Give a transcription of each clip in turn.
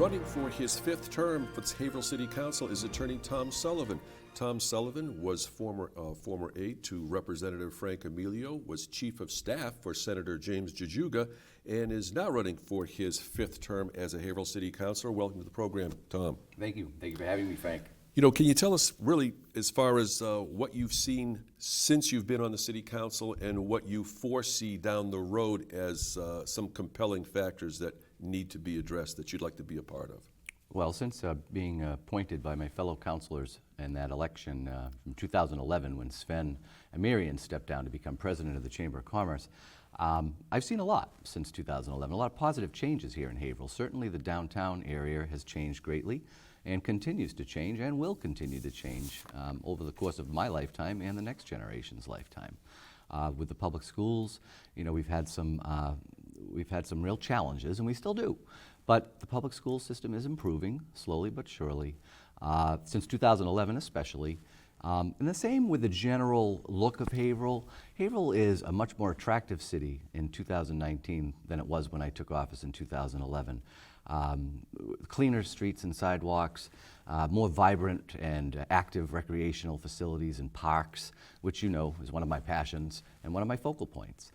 Running for his fifth term for the Haverhill City Council is attorney Tom Sullivan. Tom Sullivan was former aide to Representative Frank Emilio, was chief of staff for Senator James Jajuga, and is now running for his fifth term as a Haverhill City Councilor. Welcome to the program, Tom. Thank you. Thank you for having me, Frank. You know, can you tell us really as far as what you've seen since you've been on the City Council and what you foresee down the road as some compelling factors that need to be addressed that you'd like to be a part of? Well, since being appointed by my fellow councilors in that election from 2011 when Sven Amirian stepped down to become president of the Chamber of Commerce, I've seen a lot since 2011, a lot of positive changes here in Haverhill. Certainly the downtown area has changed greatly and continues to change and will continue to change over the course of my lifetime and the next generation's lifetime. With the public schools, you know, we've had some real challenges, and we still do. But the public school system is improving, slowly but surely, since 2011 especially. And the same with the general look of Haverhill. Haverhill is a much more attractive city in 2019 than it was when I took office in 2011. Cleaner streets and sidewalks, more vibrant and active recreational facilities and parks, which you know is one of my passions and one of my focal points.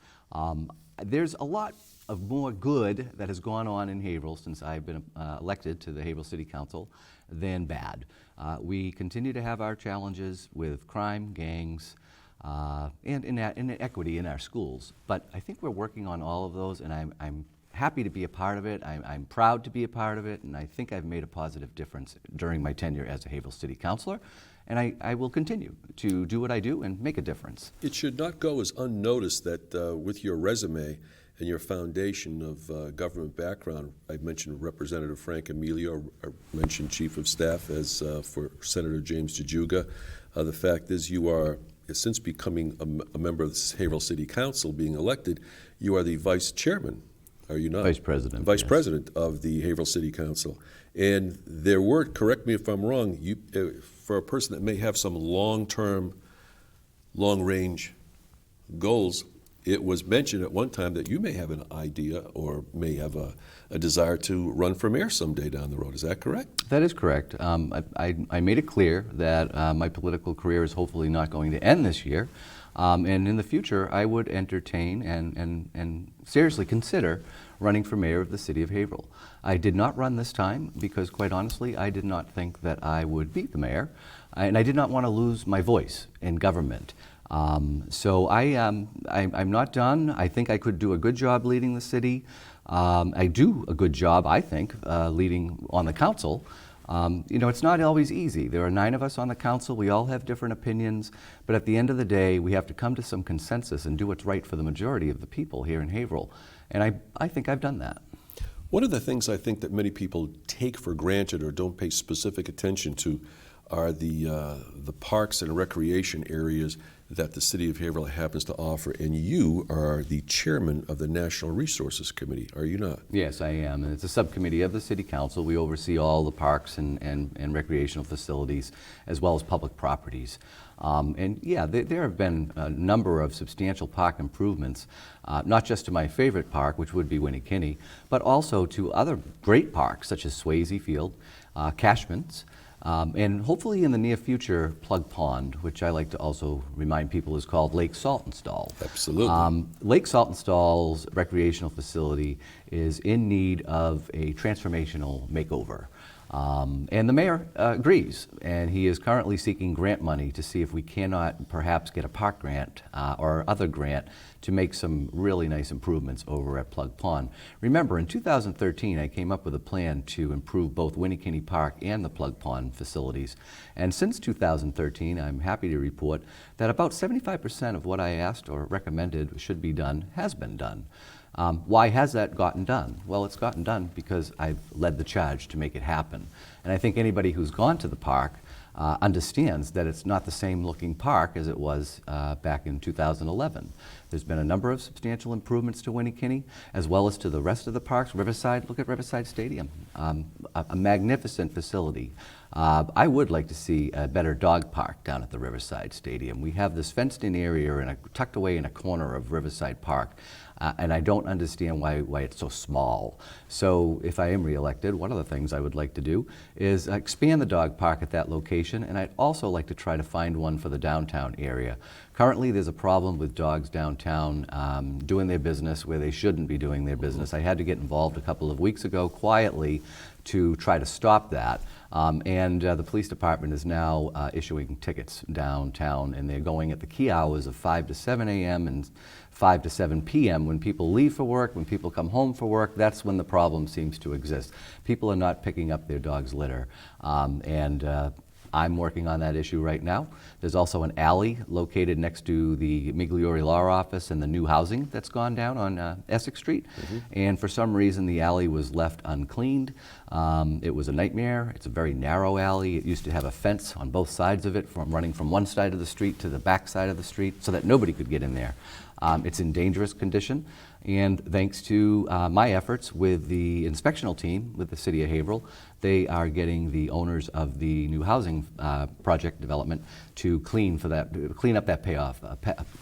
There's a lot of more good that has gone on in Haverhill since I've been elected to the Haverhill City Council than bad. We continue to have our challenges with crime, gangs, and inequity in our schools. But I think we're working on all of those, and I'm happy to be a part of it. I'm proud to be a part of it, and I think I've made a positive difference during my tenure as a Haverhill City Councilor, and I will continue to do what I do and make a difference. It should not go as unnoticed that with your resume and your foundation of government background, I mentioned Representative Frank Emilio, I mentioned Chief of Staff as for Senator James Jajuga. The fact is you are, since becoming a member of the Haverhill City Council, being elected, you are the Vice Chairman. Are you not? Vice President. Vice yes. President of the Haverhill City Council. And there were, correct me if I'm wrong, for a person that may have some long-term, long-range goals, it was mentioned at one time that you may have an idea or may have a desire to run for mayor someday down the road. Is that correct? That is correct. I made it clear that my political career is hopefully not going to end this year. And in the future, I would entertain and seriously consider running for mayor of the city of Haverhill. I did not run this time because, quite honestly, I did not think that I would beat the mayor, and I did not want to lose my voice in government. So I'm not done. I think I could do a good job leading the city. I do a good job, I think, leading on the council. You know, it's not always easy. There are 9 of us on the council. We all have different opinions. But at the end of the day, we have to come to some consensus and do what's right for the majority of the people here in Haverhill. And I think I've done that. One of the things I think that many people take for granted or don't pay specific attention to are the parks and recreation areas that the city of Haverhill happens to offer, and you are the chairman of the National Resources Committee, are you not? Yes, I am, and it's a subcommittee of the City Council. We oversee all the parks and recreational facilities, as well as public properties. And yeah, there have been a number of substantial park improvements, not just to my favorite park, which would be Winnie-Kinney, but also to other great parks, such as Swayze Field, Cashman's, and hopefully in the near future, Plug Pond, which I like to also remind people is called Lake Saltonstall. Absolutely. Lake Saltonstall's recreational facility is in need of a transformational makeover. And the mayor agrees, and he is currently seeking grant money to see if we cannot perhaps get a park grant or other grant to make some really nice improvements over at Plug Pond. Remember, in 2013, I came up with a plan to improve both Winnie-Kinney Park and the Plug Pond facilities. And since 2013, I'm happy to report that about 75% of what I asked or recommended should be done has been done. Why has that gotten done? Well, it's gotten done because I've led the charge to make it happen. And I think anybody who's gone to the park understands that it's not the same looking park as it was back in 2011. There's been a number of substantial improvements to Winnie-Kinney, as well as to the rest of the parks. Riverside, look at Riverside Stadium, a magnificent facility. I would like to see a better dog park down at the Riverside Stadium. We have this fenced-in area tucked away in a corner of Riverside Park. And I don't understand why it's so small. So if I am reelected, one of the things I would like to do is expand the dog park at that location, and I'd also like to try to find one for the downtown area. Currently, there's a problem with dogs downtown doing their business where they shouldn't be doing their business. I had to get involved a couple of weeks ago quietly to try to stop that. And the police department is now issuing tickets downtown, and they're going at the key hours of 5 to 7 a.m. and 5 to 7 p.m. when people leave for work, when people come home for work. That's when the problem seems to exist. People are not picking up their dog's litter. I'm working on that issue right now. There's also an alley located next to the Migliore Law Office and the new housing that's gone down on Essex Street. And for some reason, the alley was left uncleaned. It was a nightmare. It's a very narrow alley. It used to have a fence on both sides of it, from running from one side of the street to the back side of the street, so that nobody could get in there. It's in dangerous condition. And thanks to my efforts with the inspectional team with the City of Haverhill, they are getting the owners of the new housing project development to clean up that payoff,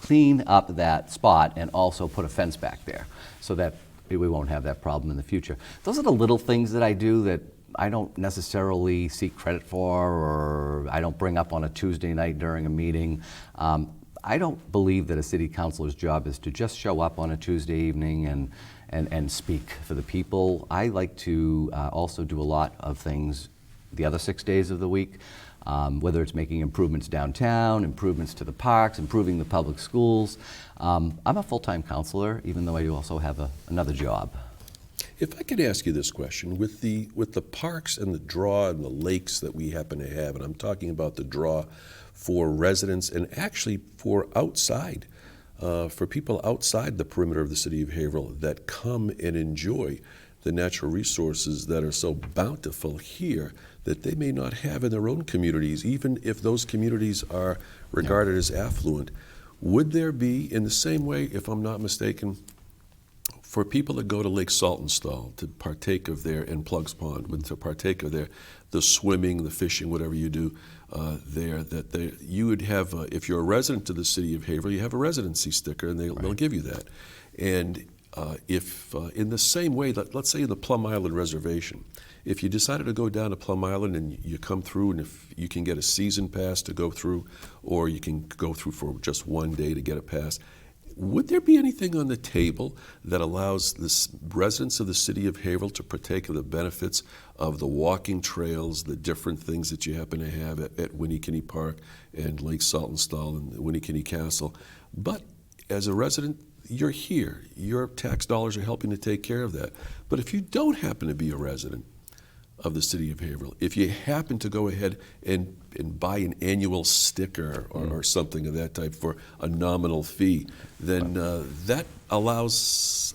clean up that spot, and also put a fence back there so that we won't have that problem in the future. Those are the little things that I do that I don't necessarily seek credit for, or I don't bring up on a Tuesday night during a meeting. I don't believe that a city councilor's job is to just show up on a Tuesday evening and speak for the people. I like to also do a lot of things the other 6 days of the week, whether it's making improvements downtown, improvements to the parks, improving the public schools. I'm a full-time counselor, even though I do also have another job. If I could ask you this question, with the parks and the draw and the lakes that we happen to have, and I'm talking about the draw for residents and actually for outside, for people outside the perimeter of the city of Haverhill that come and enjoy the natural resources that are so bountiful here that they may not have in their own communities, even if those communities are regarded as affluent. Would there be, in the same way, if I'm not mistaken, for people that go to Lake Saltonstall to partake of their, and Plugs Pond, to partake of the swimming, the fishing, whatever you do there, you would have, if you're a resident of the city of Haverhill, you have a residency sticker, and they'll give you that. And if in the same way, let's say in the Plum Island Reservation, if you decided to go down to Plum Island and you come through, and if you can get a season pass to go through, or you can go through for just one day to get a pass, would there be anything on the table that allows the residents of the city of Haverhill to partake of the benefits of the walking trails, the different things that you happen to have at Winnikinny Park and Lake Saltonstall and Winnikinny Castle? But as a resident, you're here. Your tax dollars are helping to take care of that. But if you don't happen to be a resident of the city of Haverhill, if you happen to go ahead and buy an annual sticker or something of that type for a nominal fee, then that allows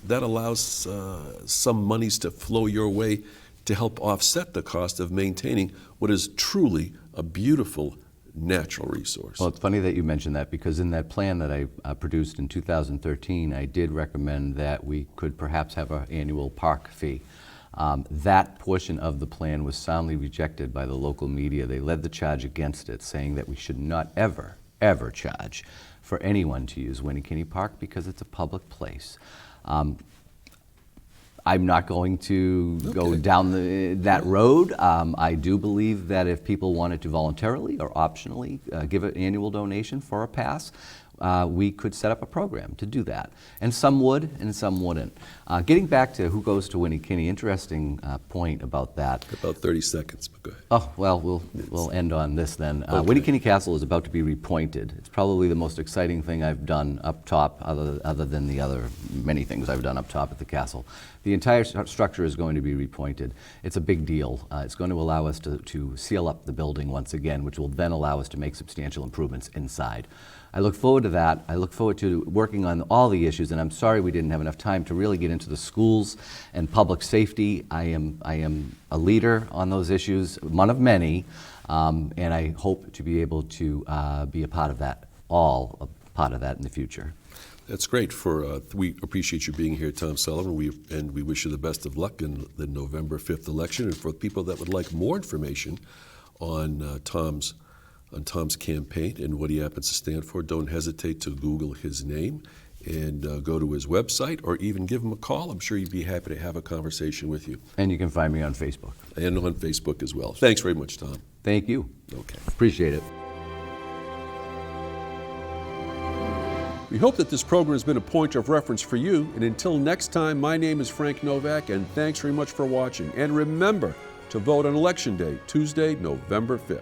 some monies to flow your way to help offset the cost of maintaining what is truly a beautiful natural resource. Well, it's funny that you mentioned that, because in that plan that I produced in 2013, I did recommend that we could perhaps have an annual park fee. That portion of the plan was soundly rejected by the local media. They led the charge against it, saying that we should not ever, ever charge for anyone to use Winnikinny Park because it's a public place. I'm not going to go down that road. I do believe that if people wanted to voluntarily or optionally give an annual donation for a pass, we could set up a program to do that. And some would, and some wouldn't. Getting back to who goes to Winnikinny, interesting point about that. About 30 seconds, but go ahead. Oh, well, we'll end on this then. Winnikinny Castle is about to be repointed. It's probably the most exciting thing I've done up top, other than the other many things I've done up top at the castle. The entire structure is going to be repointed. It's a big deal. It's going to allow us to seal up the building once again, which will then allow us to make substantial improvements inside. I look forward to that. I look forward to working on all the issues, and I'm sorry we didn't have enough time to really get into the schools and public safety. I am a leader on those issues, one of many, and I hope to be able to be a part of that in the future. That's great. We appreciate you being here, Tom Sullivan, and we wish you the best of luck in the November 5th election. And for people that would like more information on Tom's campaign and what he happens to stand for, don't hesitate to Google his name and go to his website or even give him a call. I'm sure he'd be happy to have a conversation with you. And you can find me on Facebook. And on Facebook as well. Thanks very much, Tom. Thank you. Okay. Appreciate it. We hope that this program has been a point of reference for you. And until next time, my name is Frank Novak, and thanks very much for watching. And remember to vote on Election Day, Tuesday, November 5th.